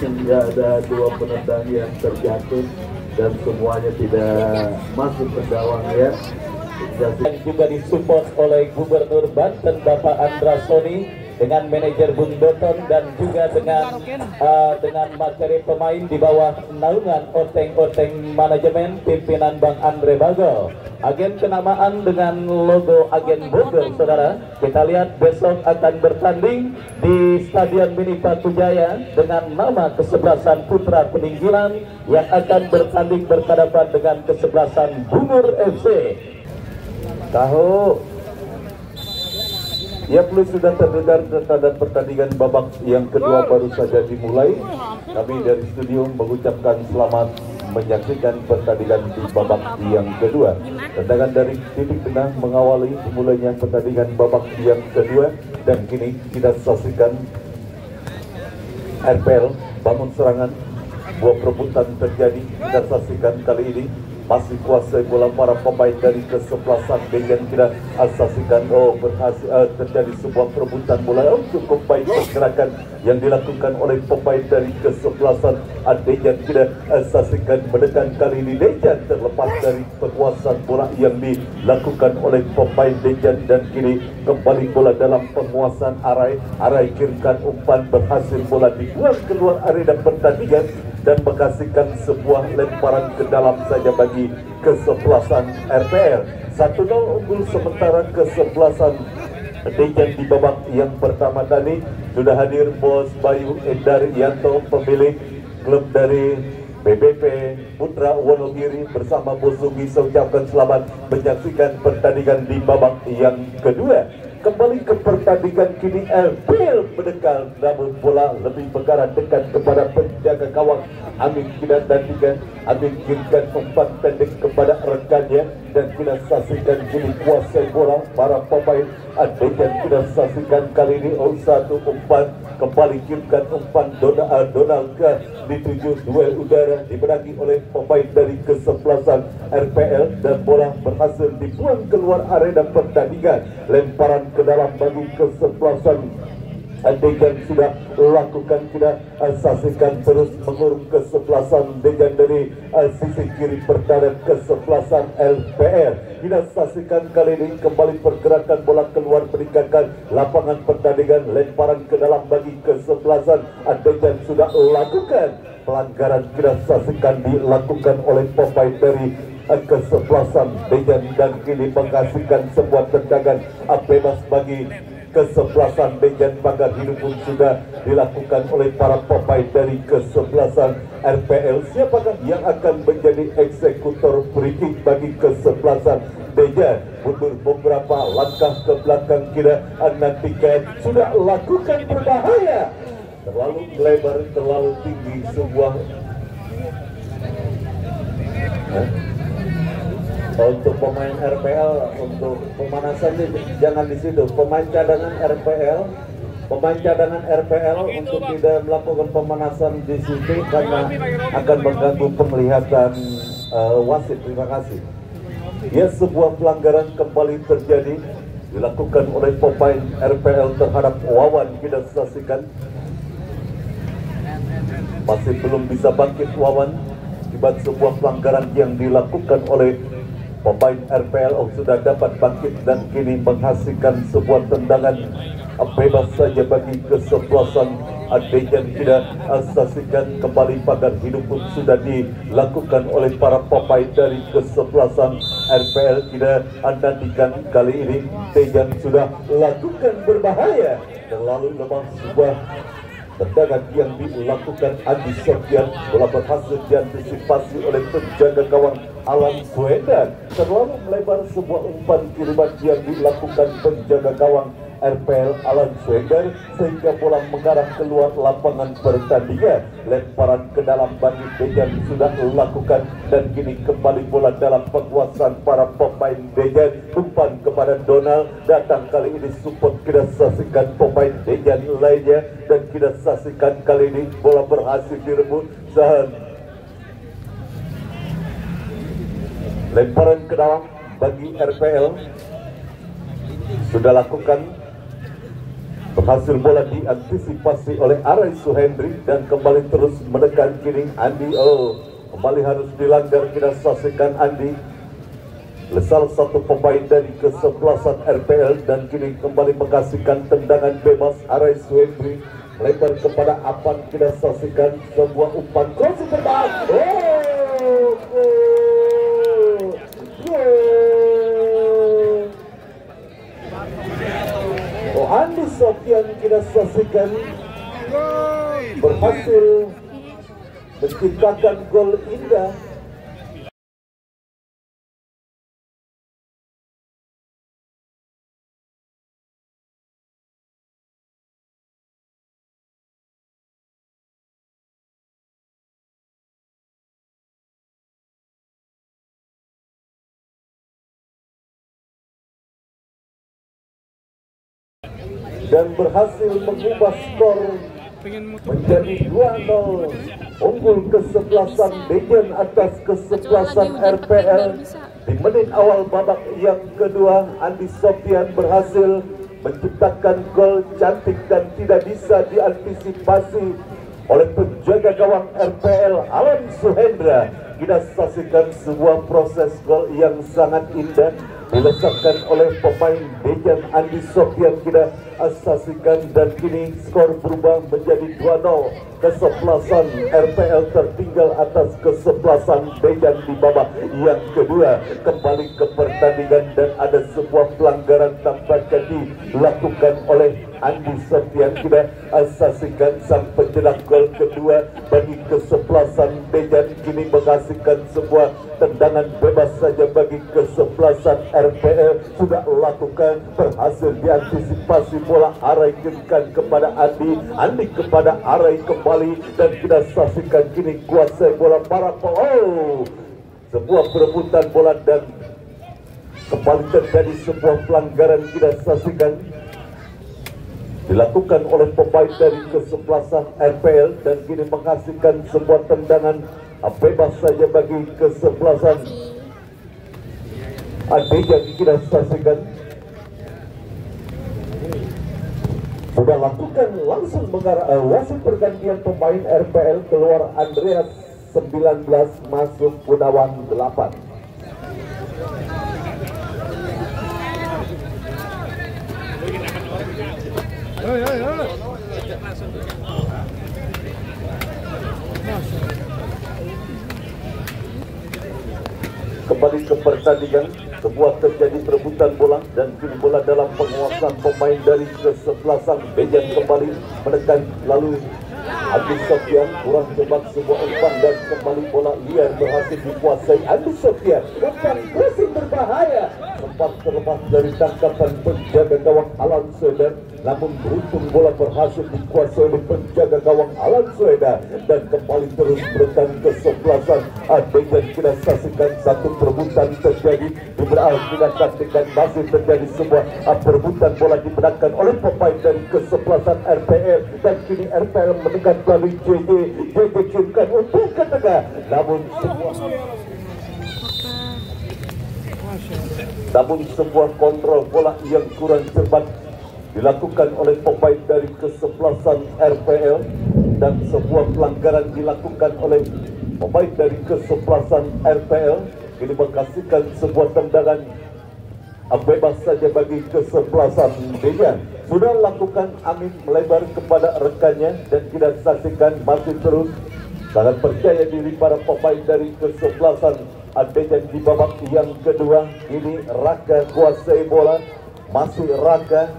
sehingga ada dua penendang yang terjatuh dan semuanya tidak masuk ke gawang ya. Yang juga disupport oleh Gubernur Banten Bapak Andra Soni dengan manajer Bung Doton dan juga dengan materi pemain di bawah naungan Oteng Manajemen pimpinan Bang Andre Bagel. Agen kenamaan dengan logo Agen Bogor, saudara. Kita lihat besok akan bertanding di Stadion Mini Patujaya dengan nama kesebelasan Putra Peninggilan yang akan bertanding berhadapan dengan kesebelasan Bungur FC. Tahu ya, plus sudah terdengar tanda pertandingan babak yang kedua baru saja dimulai. Kami dari studio mengucapkan selamat menyaksikan pertandingan di babak yang kedua. Tendangan dari titik tengah mengawali dimulainya pertandingan babak yang kedua, dan kini kita saksikan RPL bangun serangan, buah perebutan terjadi. Kita saksikan kali ini masih kuasai bola para pemain dari kesebelasan Dejan. Kita saksikan berhasil terjadi sebuah perebutan bola. Cukup baik pergerakan yang dilakukan oleh pemain dari kesebelasan Dejan. Kita saksikan menekan kali ini Dejan terlepas dari penguasaan bola yang dilakukan oleh pemain Dejan, dan kini kembali bola dalam penguasaan Arai kirimkan umpan, berhasil bola dibuang keluar area pertandingan dan menghasilkan sebuah lemparan ke dalam saja bagi kesebelasan RPL. 1-0 unggul sementara kesebelasan Dejan di babak yang pertama tadi. Sudah hadir Bos Bayu Endaryanto, pemilik klub dari BBP Putra Wonogiri bersama Bos Sugi. Saya ucapkan selamat menyaksikan pertandingan di babak yang kedua. Kembali ke pertandingan kini RPL mendekat, namun bola lebih mengarah dekat kepada penjaga gawang Amin. Kita nantikan Amin kirimkan umpan pendek kepada rekannya, dan kita saksikan kini kuasai bola para pemain Dejan. Kita saksikan kali ini satu umpan kembali kirimkan umpan Donald ke dituju duel udara dimenangi oleh pemain dari kesebelasan RPL, dan bola berhasil dibuang keluar arena pertandingan. Lemparan ke dalam bagi kesebelasan Dejan sudah lakukan. Kita saksikan terus mengurung kesebelasan Dejan dari sisi kiri pertahanan kesebelasan LPR. Kita saksikan kali ini kembali pergerakan bola keluar meningkatkan lapangan pertandingan. Lemparan ke dalam bagi kesebelasan Dejan sudah lakukan. Pelanggaran kita saksikan dilakukan oleh pemain dari kesebelasan Dejan, dan kini menghasilkan sebuah tendangan bebas bagi kesebelasan Dejan. Pagar hidup pun sudah dilakukan oleh para pemain dari kesebelasan RPL. Siapakah yang akan menjadi eksekutor free kick bagi kesebelasan Dejan? Mundur beberapa langkah ke belakang, kita nantikan. Sudah lakukan berbahaya, terlalu lebar, terlalu tinggi sebuah untuk pemain RPL. Untuk pemanasan jangan di situ. Pemain cadangan RPL untuk tidak melakukan pemanasan di situ karena akan mengganggu penglihatan wasit. Terima kasih. Ya, sebuah pelanggaran kembali terjadi dilakukan oleh pemain RPL terhadap Wawan. Kita saksikan masih belum bisa bangkit Wawan akibat sebuah pelanggaran yang dilakukan oleh pemain RPL. Sudah dapat bangkit dan kini menghasilkan sebuah tendangan bebas saja bagi kesebelasan Dejan. Kita saksikan kembali pagar hidup pun sudah dilakukan oleh para pemain dari kesebelasan RPL. Kita nantikan kali ini Dejan sudah lakukan berbahaya, terlalu lemah. Sebuah tendangan yang dilakukan Andi Sofian, bola berhasil diantisipasi oleh penjaga gawang Alan Suedan. Terlalu melebar sebuah umpan kiriman yang dilakukan penjaga gawang RPL Alan Suedan, sehingga bola mengarah keluar lapangan pertandingan. Lemparan ke dalam bagi Dejan sudah dilakukan, dan kini kembali bola dalam penguasaan para pemain Dejan. Umpan kepada Donald datang kali ini support. Kita saksikan pemain Dejan lainnya, dan kita saksikan kali ini bola berhasil direbut. Lemparan ke dalam bagi RPL sudah lakukan. Berhasil bola diantisipasi oleh Arai Suhendri dan kembali terus menekan kiri Andi. Kembali harus dilanggar, kita saksikan Andi. Salah satu pemain dari kesebelasan RPL dan kini kembali mengasihkan tendangan bebas. Arai Suhendri melebar kepada Apan, kita saksikan sebuah umpan crossing terbang. Andi Sofian kita saksikan berhasil menciptakan gol indah. Dan berhasil mengubah skor menjadi 2-0, unggul kesebelasan Dejan atas kesebelasan RPL. Di menit awal babak yang kedua, Andi Sofian berhasil menciptakan gol cantik dan tidak bisa diantisipasi oleh penjaga gawang RPL Alan Suhendra. Kita saksikan sebuah proses gol yang sangat indah dilesakkan oleh pemain Dejan Andi Sofian. Kita saksikan dan kini skor berubah menjadi 2-0. Kesebelasan RPL tertinggal atas kesebelasan Dejan di babak yang kedua. Kembali ke pertandingan dan ada sebuah pelanggaran tampaknya dilakukan oleh Andi Sofian. Kita saksikan sang pencetak gol kedua bagi kesebelasan Dejan kini menghasilkan sebuah tendangan bebas saja bagi kesebelasan RPL. Sudah lakukan, berhasil diantisipasi bola. Arai kirikan kepada Andi kepada Arai kembali dan kita saksikan kini kuasai bola para sebuah perebutan bola dan kembali terjadi sebuah pelanggaran. Kita saksikan dilakukan oleh pemain dari kesebelasan RPL dan kini menghasilkan sebuah tendangan bebas saja bagi kesebelasan Dejan. Kita saksikan sudah lakukan langsung mengarah wasit pergantian pemain RPL, keluar Andreas 19 masuk Gunawan 8. Kembali ke pertandingan, sebuah terjadi perebutan bola dan kini bola dalam penguasaan pemain dari kesebelasan Dejan. Kembali menekan lalu Andi Sofian kurang cepat sebuah umpan dan kembali bola liar berhasil dikuasai Andi Sofian. Umpan crossing berbahaya sempat terlepas dari tangkapan penjaga gawang Alan Sueda, namun beruntung bola berhasil dikuasai oleh penjaga gawang Alan Sueda dan kembali terus menekan kesebelasan Dejan. Kita saksikan satu perebutan terjadi di berawal. Kita saksikan masih terjadi sebuah perebutan bola dimenangkan oleh pemain dari kesebelasan RPL dan kini RPL menekan melalui JJ kirimkan untuk ke tengah, namun sebuah kontrol bola yang kurang cepat dilakukan oleh pemain dari kesebelasan RPL dan sebuah pelanggaran dilakukan oleh pemain dari kesebelasan RPL. Ini menghasilkan sebuah tendangan bebas saja bagi kesebelasan Dejan. Sudah lakukan, Amin melebar kepada rekannya dan kita saksikan masih terus sangat percaya diri para pemain dari kesebelasan Dejan di babak yang kedua. Ini Raka kuasai bola, masih Raka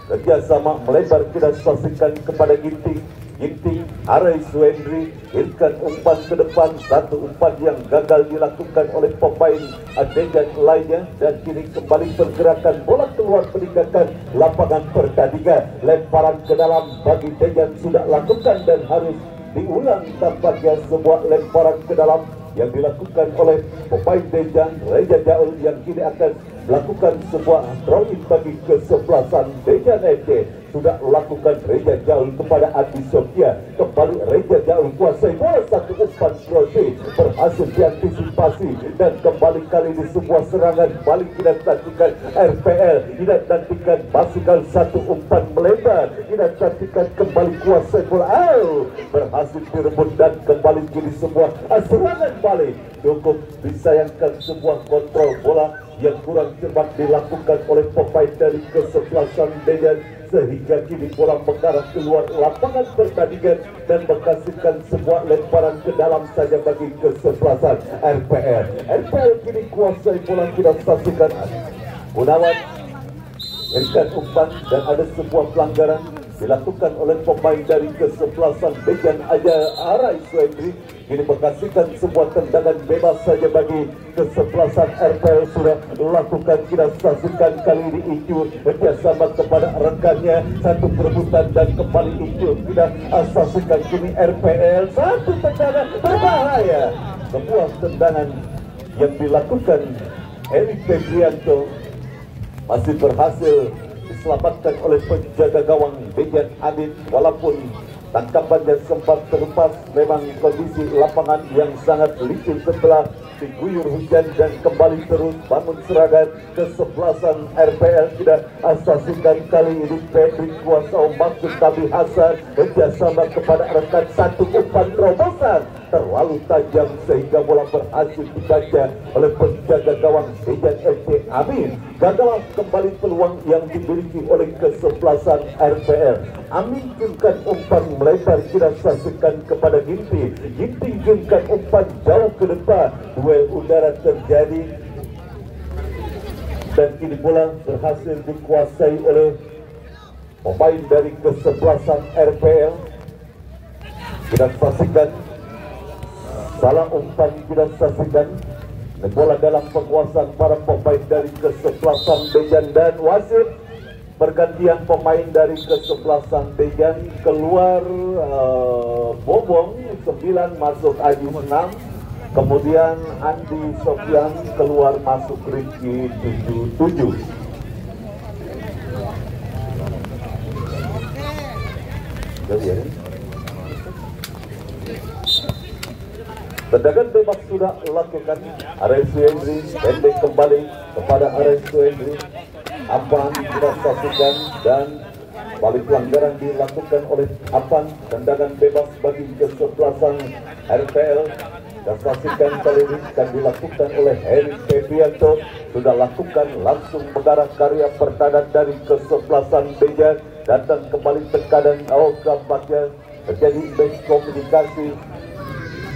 kerjasama melebar. Kita saksikan kepada Ginting Arai Suhendri irkan umpan ke depan, satu umpan yang gagal dilakukan oleh pemain Dejan lainnya dan kini kembali pergerakan bola keluar meninggalkan lapangan pertandingan. Lemparan ke dalam bagi Dejan sudah lakukan dan harus diulang tampaknya sebuah lemparan ke dalam yang dilakukan oleh pemain Dejan Reja Jaul yang kini akan melakukan sebuah throw-in bagi kesebelasan Dejan FC. sudah lakukan reja jauh kepada Adi Sofia. Kembali reja jauh kuasai bola, satu umpan crossing berhasil diantisipasi dan kembali kali ini sebuah serangan balik tidak nantikan RPL, tidak nantikan masukkan satu umpan melebar, tidak nantikan kembali kuasai bola, berhasil direbut dan kembali kini sebuah serangan balik. Cukup disayangkan sebuah kontrol bola yang kurang cermat dilakukan oleh pemain dari kesebelasan Dejan, sehingga kini bola mengarah keluar lapangan pertandingan dan menghasilkan sebuah lemparan ke dalam saja bagi kesebelasan RPL. RPL kini kuasai bola, tidak saksikan Gunawan berikan umpan dan ada sebuah pelanggaran dilakukan oleh pemain dari kesebelasan Dejan Arai Suendri. Ini menghasilkan sebuah tendangan bebas saja bagi kesebelasan RPL. Sudah lakukan, kita saksikan kali ini Icu bekerjasama kepada rekannya, satu perebutan dan kembali Icu tidak saksikan kini RPL, satu tendangan berbahaya. Sebuah tendangan yang dilakukan Erik Febrianto masih berhasil diselamatkan oleh penjaga gawang Dejan Adit, walaupun tangkapannya sempat terlepas. Memang kondisi lapangan yang sangat licin setelah diguyur hujan dan kembali terus bangun serangan kesebelasan RPL. Tidak saksikan kali ini Patrick kuasa maksud Tabi Hasan kerjasama kepada rekan, satu umpan terobosan terlalu tajam sehingga bola berhasil dibaca oleh penjaga gawang Dejan FC Amin. Gagal kembali peluang yang dimiliki oleh kesebelasan RPL. Amin kirimkan umpan melebar, tidak saksikan kepada Ginting. Ginting kirimkan umpan jauh ke depan. Duel udara terjadi dan kini bola berhasil dikuasai oleh pemain dari kesebelasan RPL. Tidak saksikan salah umpan, tidak saksikan bola dalam penguasaan para pemain dari kesebelasan Dejan, dan wasit pergantian pemain dari kesebelasan Dejan. Keluar Bobong 9 masuk Aji 6, kemudian Andi Sofian keluar masuk Riki 7. Tendangan bebas sudah lakukan Ares Suendri, pendek kembali kepada Ares Suendri. Apan tidak saksikan dan balik pelanggaran dilakukan oleh Apan. Tendangan bebas bagi kesebelasan RPL. Dan saksikan kali ini akan dilakukan oleh Heri Febrianto. Sudah lakukan langsung mengarah karya pertahanan dari kesebelasan Dejan. Datang kembali tekanan, tampaknya terjadi miskomunikasi.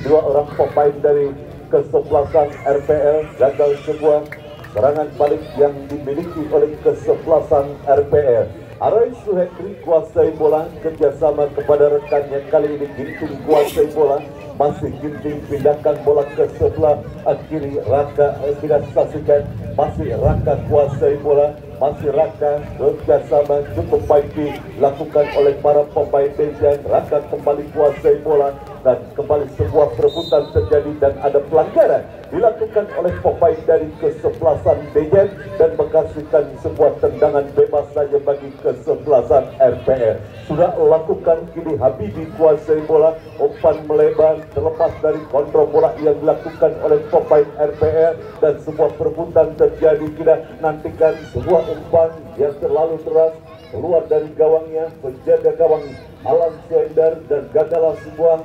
Dua orang pemain dari kesebelasan RPL, gagal sebuah serangan balik yang dimiliki oleh kesebelasan RPL. Arai Suhendri kuasai bola kerjasama kepada rekannya, kali ini Ginting kuasai bola, masih Ginting pindahkan bola ke sebelah kiri. Raka tidak saksikan, masih Raka kuasai bola, masih Raka kerjasama cukup baik dilakukan oleh para pemain Dejan. Raka kembali kuasai bola dan kembali sebuah perebutan terjadi dan ada pelanggaran dilakukan oleh pemain dari kesebelasan Dejan dan menghasilkan sebuah tendangan bebas saja bagi kesebelasan RPL. Sudah lakukan kini Habibi kuasai bola, umpan melebar terlepas dari kontrol bola yang dilakukan oleh pemain RPL dan sebuah perebutan terjadi. Tidak nantikan sebuah umpan yang terlalu keras keluar dari gawangnya penjaga gawang Alan Suendar dan gagal sebuah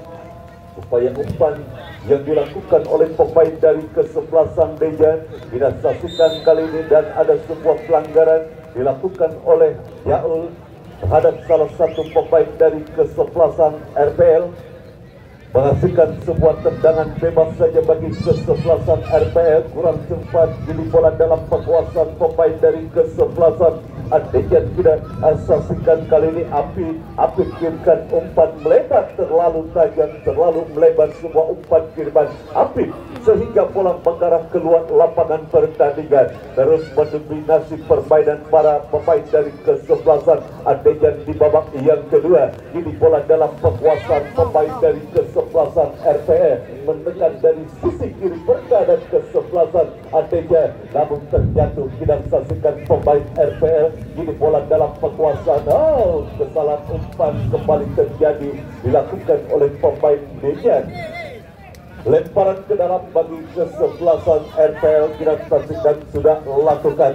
upaya umpan yang dilakukan oleh pemain dari kesebelasan Dejan. Tidak saksikan kali ini dan ada sebuah pelanggaran dilakukan oleh Yaul terhadap salah satu pemain dari kesebelasan RPL, menghasilkan sebuah tendangan bebas saja bagi kesebelasan RPL. Kurang sempat kini bola dalam penguasaan pemain dari kesebelasan Dejan. Tidak saksikan kali ini Api kirimkan umpan melebar terlalu tajam, terlalu melebar sebuah umpan kiriman Api sehingga bola mengarah keluar lapangan pertandingan. Terus mendominasi permainan para pemain dari kesebelasan Dejan di babak yang kedua. Ini bola dalam penguasaan pemain dari kesebelasan kesebelasan RPL mendekat dari sisi kiri perda dan kesebelasan Adeja, namun terjatuh. Kita saksikan pemain RPL kini bola dalam penguasaan. Kesalahan umpan kembali terjadi dilakukan oleh pemain Dejan. Lemparan ke dalam bagi kesebelasan RPL kita saksikan sudah lakukan.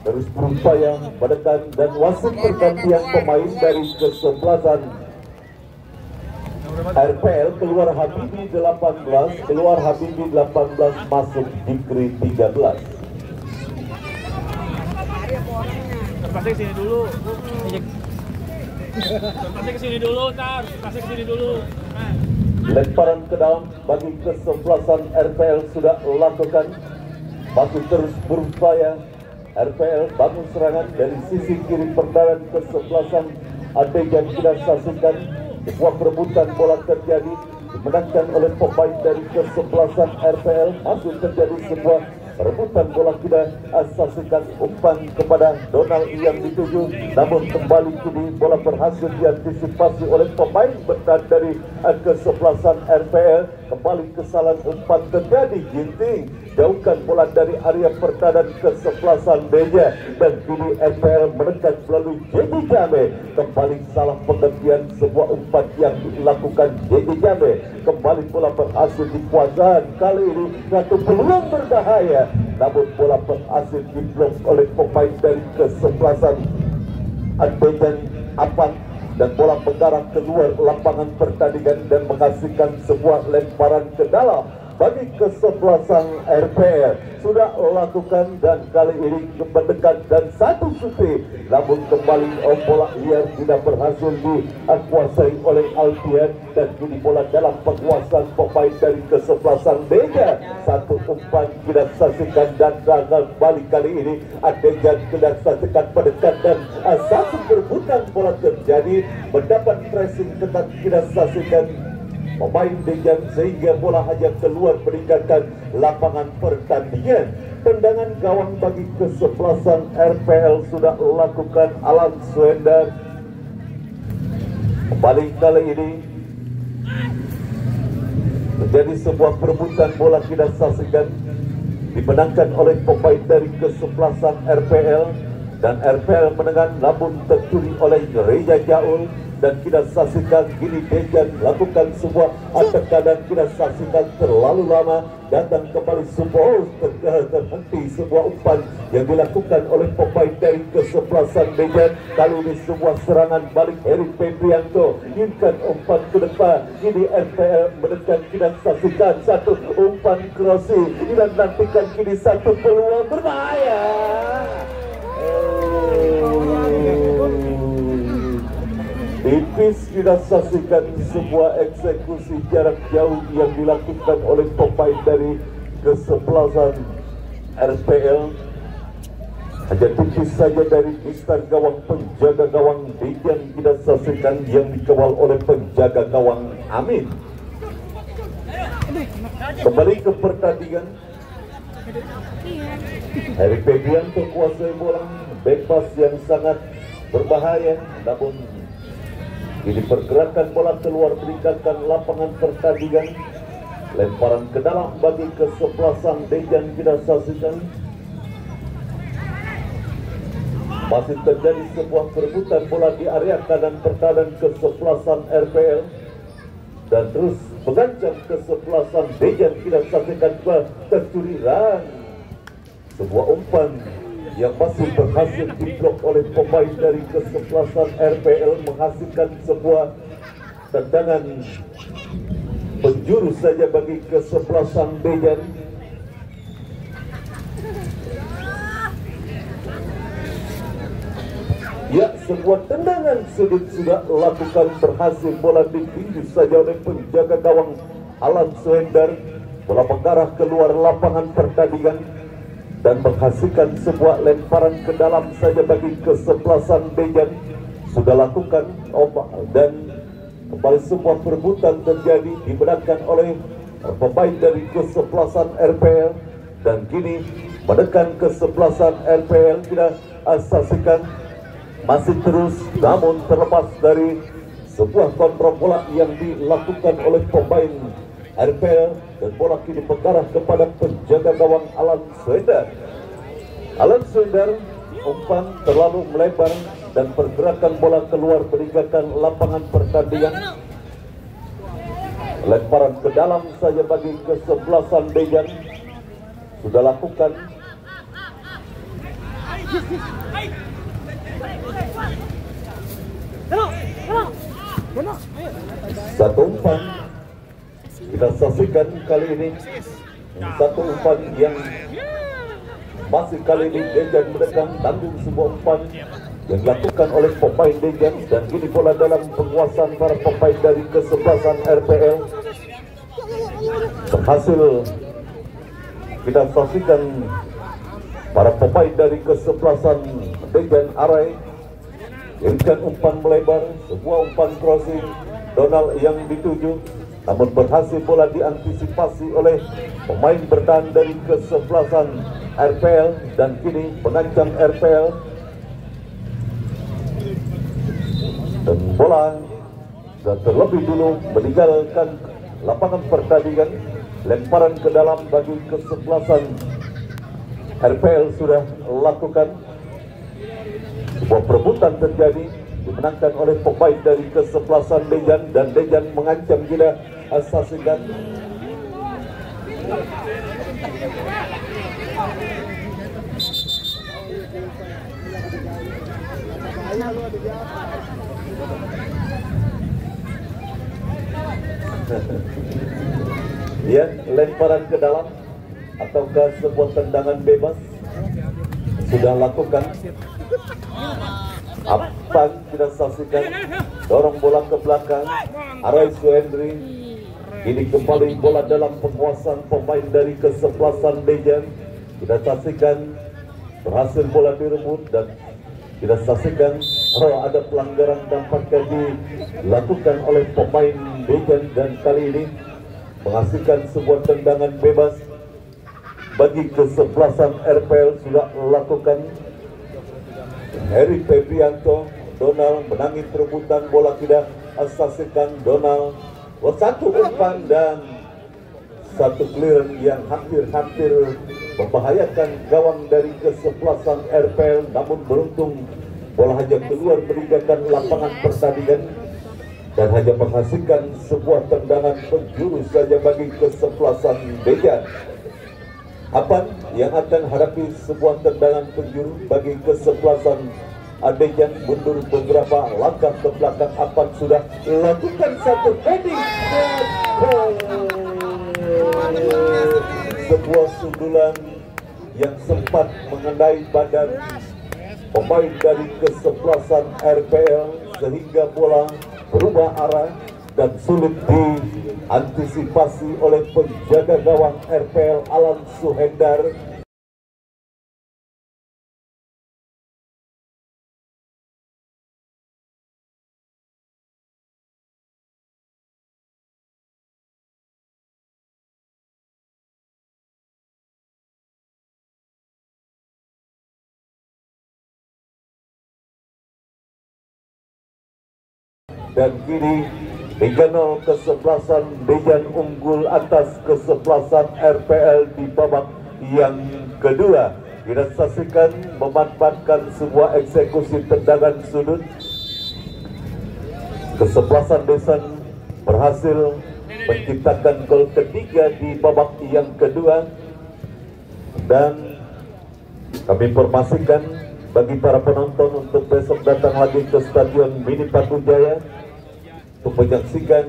Terus berupaya menekan dan wasit pergantian pemain dari kesebelasan RPL. Keluar Habibi 18, keluar Habibi 18, masuk Dikri 13. Pasnya kesini dulu. Pasnya kesini dulu, ntar. Pasnya kesini dulu. Lemparan ke dalam bagi kesebelasan RPL sudah lakukan. Masih terus berupaya. RPL bangun serangan dari sisi kiri perdaran kesebelasan Adegan. Kita saksikan sebuah perebutan bola terjadi dimenangkan oleh pemain dari kesebelasan RPL. Masih terjadi sebuah perebutan bola. Kita saksikan umpan kepada Donald yang dituju, namun kembali kini bola berhasil diantisipasi oleh pemain bertahan dari kesebelasan RPL. Kembali kesalahan umpan terjadi. Ginting jauhkan bola dari area pertahanan kesebelasan Deja, dan kini RPL menekan melalui Jadi Jame. Kembali salah pengertian sebuah umpan yang dilakukan Jadi Jame. Kembali bola berhasil dikuasai. Kali ini satu peluang berbahaya, namun bola berhasil diblok oleh pemain dari kesebelasan Adegan Apan, dan bola mengarah keluar lapangan pertandingan dan menghasilkan sebuah lemparan ke dalam bagi kesebelasan RPL. Sudah lakukan dan kali ini mendekat dan satu suti, namun kembali bola liar tidak berhasil dikuasai oleh Alfian, dan kini bola dalam penguasaan pemain dari kesebelasan Deja. Satu umpan tidak saksikan dan gagal balik kali ini. Adegan tidak saksikan mendekat dan satu perebutan bola terjadi, mendapat pressing ketat tidak saksikan pemain Dejan sehingga bola hanya keluar meninggalkan lapangan pertandingan. Tendangan gawang bagi kesebelasan RPL sudah lakukan Alan Swendar. Kembali kali ini menjadi sebuah perebutan bola kita saksikan dimenangkan oleh pemain dari kesebelasan RPL, dan RPL menengan namun tercuri oleh Reja Jaul. Dan kita saksikan kini Dejan lakukan sebuah tekanan. Kita saksikan terlalu lama, datang kembali sebuah terhenti sebuah umpan yang dilakukan oleh pemain dari kesebelasan Dejan. Kali ini sebuah serangan balik Erik Febrianto, inginkan umpan ke depan. Kini RPL menekan. Kita saksikan satu umpan crossing, kita nantikan kini satu peluang berbahaya. Tipis kita saksikan sebuah eksekusi jarak jauh yang dilakukan oleh pemain dari kesebelasan RPL. Hanya tipis saja dari mistar gawang penjaga gawang Dejan kita saksikan yang dikawal oleh penjaga gawang Amin. Kembali ke pertandingan. Erik Febrianto kuasai bola, bebas yang sangat berbahaya, namun ini pergerakan bola keluar meninggalkan lapangan pertandingan. Lemparan ke dalam bagi kesebelasan Dejan kita saksikan. Masih terjadi sebuah perebutan bola di area kanan pertahanan kesebelasan RPL, dan terus mengancam kesebelasan Dejan kita saksikan tercuri run. Sebuah umpan yang masih berhasil diblok oleh pemain dari kesebelasan RPL, menghasilkan sebuah tendangan penjuru saja bagi kesebelasan Dejan. Ya, sebuah tendangan sudut sudah lakukan, berhasil bola ditinju saja oleh penjaga gawang Alan Swendar. Bola mengarah keluar lapangan pertandingan dan menghasilkan sebuah lemparan ke dalam saja bagi kesebelasan Dejan. Sudah lakukan dan kembali sebuah perebutan terjadi dimenangkan oleh pemain dari kesebelasan RPL, dan kini menekan kesebelasan RPL. Kita saksikan masih terus, namun terlepas dari Sebuah kontrol bola yang dilakukan oleh pemain RPL dan bola kini mengarah kepada penjaga gawang Alan Swender. Alan Swender umpan terlalu melebar dan pergerakan bola keluar meninggalkan lapangan pertandingan. Lemparan ke dalam saja bagi kesebelasan Dejan sudah lakukan. Satu umpan kita saksikan kali ini, satu umpan yang masih kali ini Dejan menekan tanggung sebuah umpan yang dilakukan oleh pemain Dejan, dan kini bola dalam penguasaan para pemain dari kesebelasan RPL. Berhasil kita saksikan para pemain dari kesebelasan Dejan Arai berikan umpan melebar, sebuah umpan crossing Donald yang dituju, namun berhasil bola diantisipasi oleh pemain bertahan dari kesebelasan RPL, dan kini mengancam RPL, dan bola dan terlebih dulu meninggalkan lapangan pertandingan. Lemparan ke dalam bagi kesebelasan RPL sudah lakukan. Sebuah perebutan terjadi dimenangkan oleh pemain dari kesebelasan Dejan, dan Dejan mengancam kita saksikan. Ya, lemparan ke dalam ataukah sebuah tendangan bebas sudah lakukan. Apa kita saksikan, dorong bola ke belakang Arai Suhendri. Ini kembali bola dalam penguasaan pemain dari kesebelasan Dejan. Kita saksikan berhasil bola direbut, dan kita saksikan ada pelanggaran tampaknya dilakukan oleh pemain Dejan, dan kali ini menghasilkan sebuah tendangan bebas bagi kesebelasan RPL sudah lakukan. Heri Febrianto, Donald menangis perebutan bola, tidak saksikan Donald. Satu umpan dan satu clearance yang hampir-hampir membahayakan gawang dari kesebelasan RPL, namun beruntung bola hanya keluar meninggalkan lapangan pertandingan dan hanya menghasilkan sebuah tendangan penjuru saja bagi kesebelasan Dejan. Apan yang akan hadapi sebuah tendangan penjuru bagi kesebelasan Dejan mundur beberapa langkah ke belakang. Apan sudah lakukan satu heading dan sebuah sundulan yang sempat mengenai badan pemain dari kesebelasan RPL sehingga bola berubah arah dan sulit diantisipasi oleh penjaga gawang RPL Alan Suhendar. Dan kini 3-0 kesebelasan Dejan unggul atas kesebelasan RPL di babak yang kedua. Kita saksikan memanfaatkan sebuah eksekusi tendangan sudut. Kesebelasan Dejan berhasil menciptakan gol ketiga di babak yang kedua, dan kami informasikan bagi para penonton untuk besok datang lagi ke Stadion Mini Patujaya untuk menyaksikan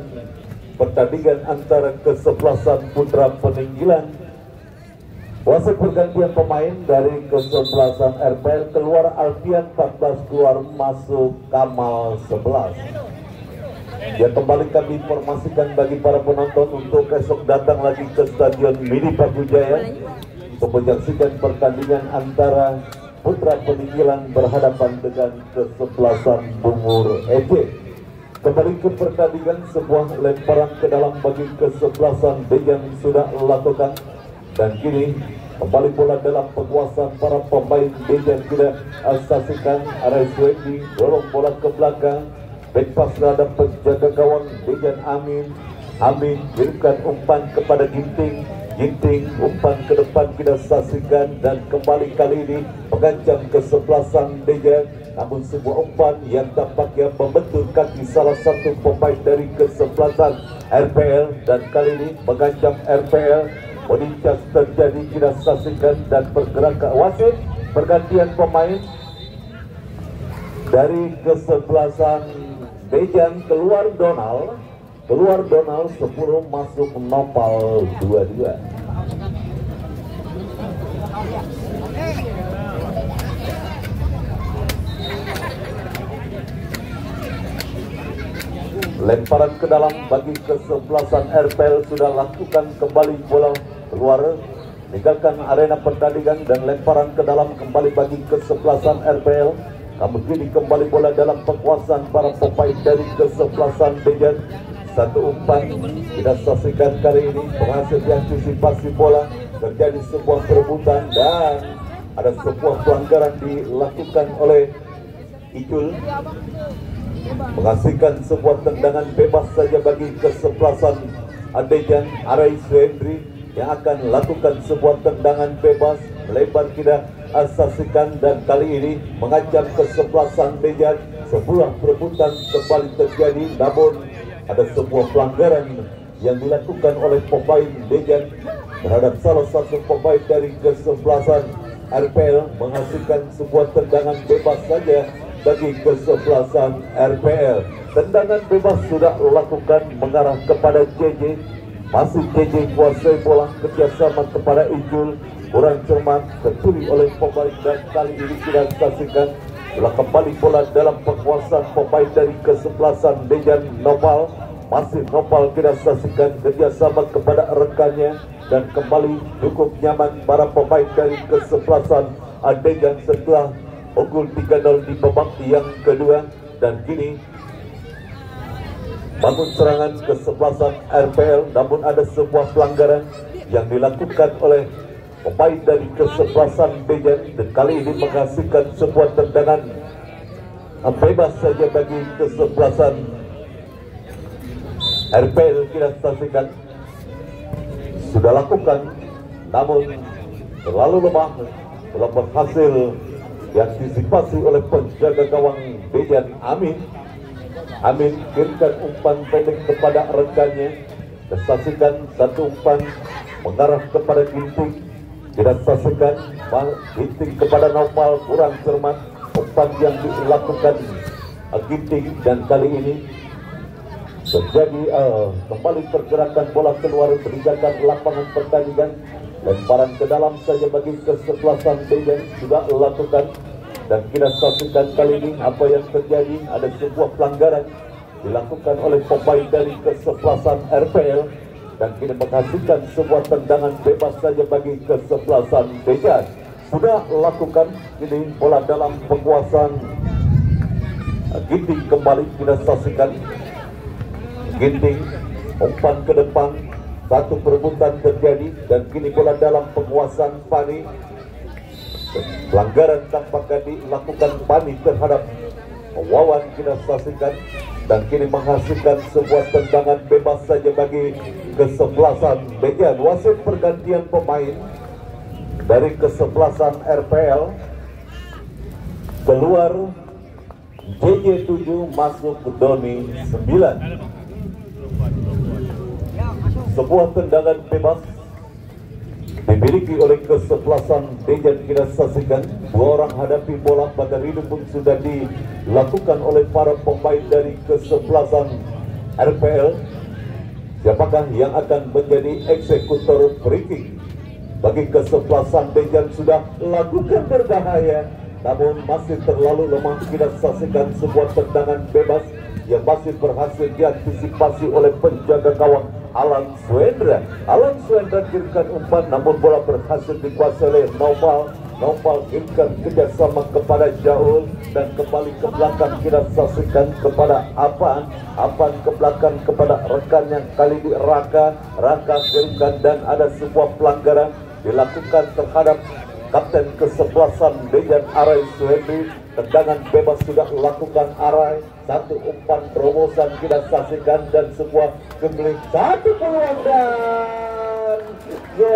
pertandingan antara kesebelasan Putra Peninggilan. Wasit pergantian pemain dari kesebelasan RPL, keluar Alfian 14, keluar masuk Kamal 11. Ya, kembali kami informasikan bagi para penonton untuk besok datang lagi ke Stadion Mini Patujaya untuk menyaksikan pertandingan antara Putra Peninggilan berhadapan dengan kesebelasan Bungur EJ. Kembali ke pertandingan, sebuah lemparan ke dalam bagi kesebelasan Dejan sudah lakukan, dan kini kembali bola dalam penguasaan para pemain Dejan. Tidak saksikan Arai Suendi dorong bola ke belakang, Backpass terhadap penjaga gawang Dejan Amin. Amin kirimkan umpan kepada Ginting. Ginting umpan ke depan kita saksikan dan kembali kali ini mengancam kesebelasan Dejan. Namun sebuah umpan yang tampaknya membentur kaki salah satu pemain dari kesebelasan RPL dan kali ini mengancam RPL. Menincas terjadi kita saksikan dan pergerakan wasit pergantian pemain dari kesebelasan Dejan keluar Donald 10 masuk Nopal 22. Lemparan ke dalam bagi kesebelasan RPL sudah lakukan kembali bola keluar meninggalkan arena pertandingan dan lemparan ke dalam kembali bagi kesebelasan RPL. Namun kini kembali bola dalam penguasaan para pemain dari kesebelasan Dejan. Satu umpan tidak saksikan kali ini berhasil diantisipasi bola, terjadi sebuah perebutan dan ada sebuah pelanggaran dilakukan oleh Icul, menghasilkan sebuah tendangan bebas saja bagi kesebelasan Dejan. Arai Suhendri yang akan lakukan sebuah tendangan bebas melebar tidak saksikan dan kali ini mengancam kesebelasan Dejan. Sebuah perebutan kembali terjadi, namun ada sebuah pelanggaran yang dilakukan oleh pemain Dejan terhadap salah satu pemain dari kesebelasan RPL, menghasilkan sebuah tendangan bebas saja bagi kesebelasan RPL. Tendangan bebas sudah dilakukan mengarah kepada JJ. Masih JJ kuasai bola, kerjasama kepada Ijul kurang cermat, tercuri oleh pemain dan kali ini kita saksikan telah kembali bola dalam penguasaan pemain dari kesebelasan Dejan Nopal. Masih Nopal kita saksikan kerjasama kepada rekannya dan kembali cukup nyaman para pemain dari kesebelasan Dejan setelah unggul 3-0 di babak yang kedua. Dan kini bangun serangan kesebelasan RPL, namun ada sebuah pelanggaran yang dilakukan oleh pemain dari kesebelasan Dejan dan kali ini menghasilkan sebuah tendangan bebas saja bagi kesebelasan RPL. Kita saksikan sudah lakukan, namun terlalu lemah, telah berhasil diantisipasi oleh penjaga gawang Dejan Amin. Amin kirimkan umpan pendek kepada rekannya. Kita saksikan satu umpan mengarah kepada Ginting. Kita saksikan Ginting kepada Nopal kurang cermat, umpan yang dilakukan Ginting dan kali ini terjadi kembali pergerakan bola keluar meninggalkan lapangan pertandingan. Lemparan ke dalam saja bagi kesebelasan Dejan sudah dilakukan dan kita saksikan kali ini apa yang terjadi. Ada sebuah pelanggaran dilakukan oleh pemain dari kesebelasan RPL dan kini menghasilkan sebuah tendangan bebas saja bagi kesebelasan Dejan. Sudah lakukan ini bola dalam penguasaan Ginting kembali kita saksikan. Ginting umpan ke depan, satu perebutan terjadi dan kini bola dalam penguasaan Fani. Pelanggaran tampaknya dilakukan Fani terhadap Wawan kita saksikan dan kini menghasilkan sebuah tendangan bebas saja bagi kesebelasan Dejan. Wasit pergantian pemain dari kesebelasan RPL, keluar JJ 7 masuk Doni 9. Sebuah tendangan bebas dimiliki oleh kesebelasan Dejan kita saksikan. Dua orang hadapi bola, pada rindu pun sudah dilakukan oleh para pemain dari kesebelasan RPL. Siapakah yang akan menjadi eksekutor free kick bagi kesebelasan Dejan? Sudah lakukan berbahaya, namun masih terlalu lemah. Kita saksikan sebuah tendangan bebas yang masih berhasil diantisipasi oleh penjaga gawang Alan Suendra. Alan Suendra kirimkan umpan, namun bola berhasil dikuasai oleh Nopal. Nopal kirimkan kerjasama kepada Jaul dan kembali ke belakang kita saksikan kepada Apan. Apan ke belakang kepada rekannya kali di Raka. Raka kirimkan dan ada sebuah pelanggaran dilakukan terhadap kapten kesebelasan Dejan Arai Suhendri. Tendangan bebas sudah dilakukan Arai. satu umpan terobosan kita saksikan dan semua kembali satu peluang dan gol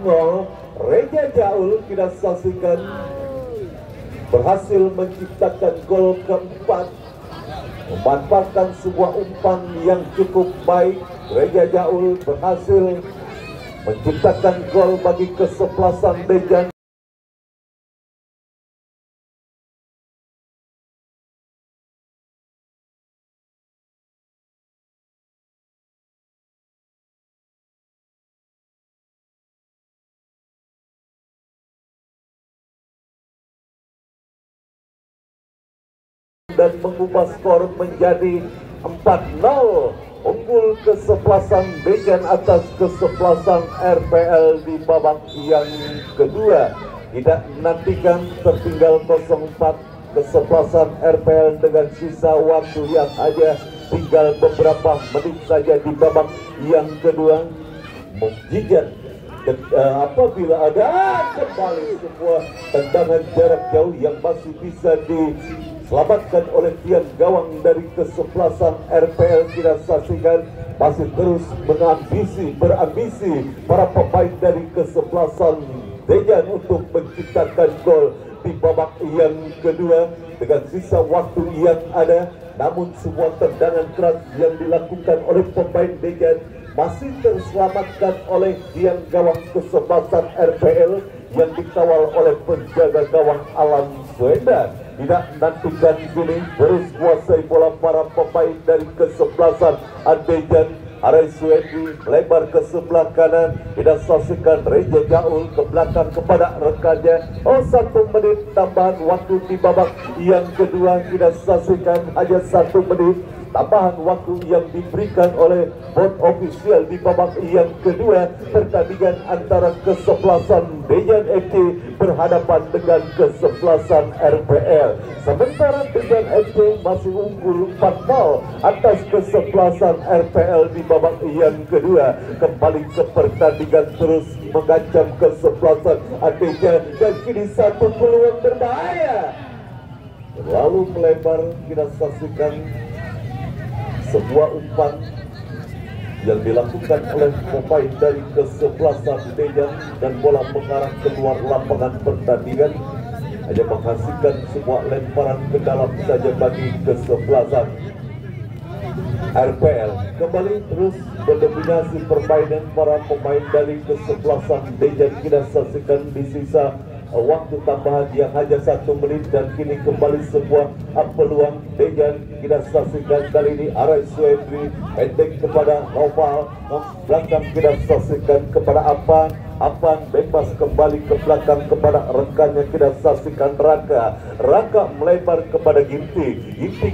4-0. Reja Jaul kita saksikan berhasil menciptakan gol keempat, memanfaatkan sebuah umpan yang cukup baik. Reja Jaul berhasil menciptakan gol bagi kesebelasan Dejan. Dan mengubah skor menjadi 4-0, unggul kesebelasan Dejan atas kesebelasan RPL di babak yang kedua. Tidak menantikan tertinggal 0-4 kesebelasan RPL dengan sisa waktu yang hanya tinggal beberapa menit saja di babak yang kedua. Mukjizat apabila ada kembali sebuah tendangan jarak jauh yang masih bisa diselamatkan oleh tiang gawang dari kesebelasan RPL. Kita saksikan masih terus berambisi para pemain dari kesebelasan Dejan untuk menciptakan gol di babak yang kedua dengan sisa waktu yang ada. Namun sebuah tendangan keras yang dilakukan oleh pemain Dejan masih terselamatkan oleh tiang gawang kesebelasan RPL yang dikawal oleh penjaga gawang Alam Suenda. Tidak menantikan sini, terus kuasai bola para pemain dari kesebelasan Dejan. Arai Suendi lebar ke sebelah kanan, tidak saksikan Reja Jaul ke belakang kepada rekannya. 1 menit tambahan waktu di babak yang kedua. Tidak saksikan hanya 1 menit tambahan waktu yang diberikan oleh board official di babak yang kedua. Pertandingan antara kesebelasan Dejan FC berhadapan dengan kesebelasan RPL. Sementara Dejan FC masih unggul 4-0 atas kesebelasan RPL di babak yang kedua. Kembali ke pertandingan terus mengancam kesebelasan Dejan dan kini satu peluang berbahaya terlalu melebar. Kita saksikan sebuah umpan yang dilakukan oleh pemain dari kesebelasan Dejan dan bola mengarah keluar lapangan pertandingan, hanya menghasilkan sebuah lemparan ke dalam saja bagi kesebelasan RPL. Kembali terus mendominasi permainan para pemain dari kesebelasan Dejan. Kita saksikan di sisa waktu tambahan yang hanya 1 menit dan kini kembali sebuah peluang Dejan. Kita saksikan kali ini Arai Suedri pendek kepada Noval, belakang kita saksikan kepada Apan bebas kembali ke belakang kepada rekannya. Kita saksikan Raka melebar kepada Ginti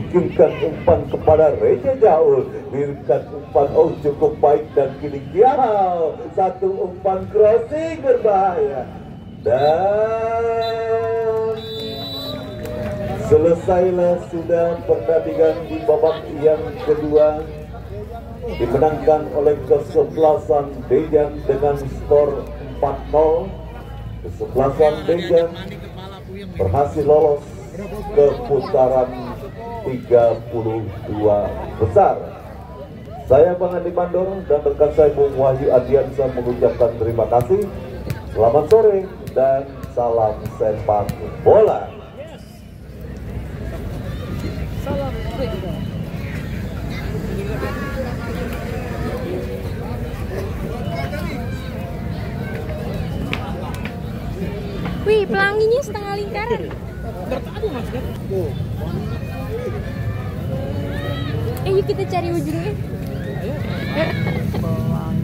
kirimkan umpan kepada Reja Jaul, kirimkan umpan cukup baik dan kini Kiau, satu umpan crossing berbahaya. Dan selesailah sudah pertandingan di babak yang kedua, dimenangkan oleh kesebelasan Dejan dengan skor 4-0. Kesebelasan Dejan berhasil lolos ke putaran 32 besar. Saya Bang Andi Mandor dan rekan saya Bung Wahyu Adiansa mengucapkan terima kasih. Selamat sore dan salam sepak bola. Salam. Wih, pelanginya setengah lingkaran. Bertadu mas kan? Yuk kita cari ujungnya. Ayo.